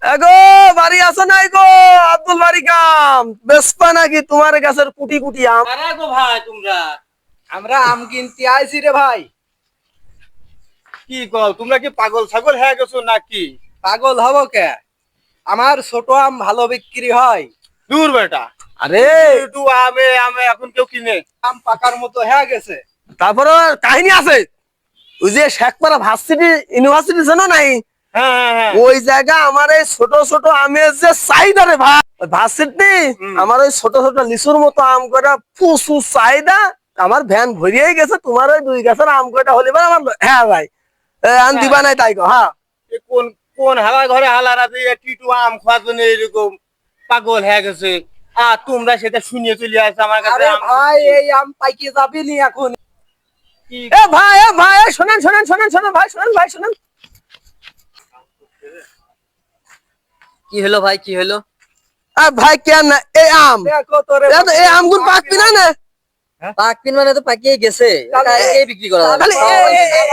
এগো বাড়ি আছো নাই গো? আব্দুল বাড়ি কাম বেসপা নাকি তোমার গাছের কুটি কুটি আম? কারা গো ভাই তোমরা? আমরা আম কিনতে আইছি রে ভাই। কি কও, তোমরা কি পাগল ছাগল হয়ে গেছো নাকি? পাগল হব কে? আমার ছোট আম ভালো বিক্রি হয়। দূর বেটা, আরে একটু আমে আমে এখন কেউ কিনে? আম পাকার মতো হয়ে গেছে। তারপরে কাহিনী আছে। ওই যে শেখপাড়া ভার্সিটি ইউনিভার্সিটি জানো নাই? হ্যাঁ হ্যাঁ হ্যাঁ। ওই জায়গা আমার এই ছোট ছোট আমের যে চাহিদা রে ভাই, ভার্সিটি আমার ওই ছোট ছোট লিচুর মতো আম কয়টা প্রচুর চাহিদা। আমার ভ্যান ভরিয়েই গেছে। তোমার ওই 2 গাছের আম কয়টা হলে পরে আমার হ্যাঁ ভাই আম দিবা নাই তাই গো। হ্যাঁ এ কোন কোন হালা ঘরে হালা রাতে একটু আম খাওয়ার জন্য এরকম পাগল হয়ে গেছে। আর তোমরা সেটা শুনিয়ে চলে আসছো আমার কাছে। আরে ভাই এই আম পাইকে যাবি নি এখন? এ ভাই শোনেন শোনেন শোনেন শোনেন ভাই শোনেন ভাই শোনেন। কি হলো ভাই, কি হলো? ভাই কেন না এই আম দেখো তোরে এই আমগুন পাকবি না না? পাকপিন মানে তো পাকিয়ে গেছে, তাহলে- এটা বিক্রি করা যাবে। তাহলে সবাই-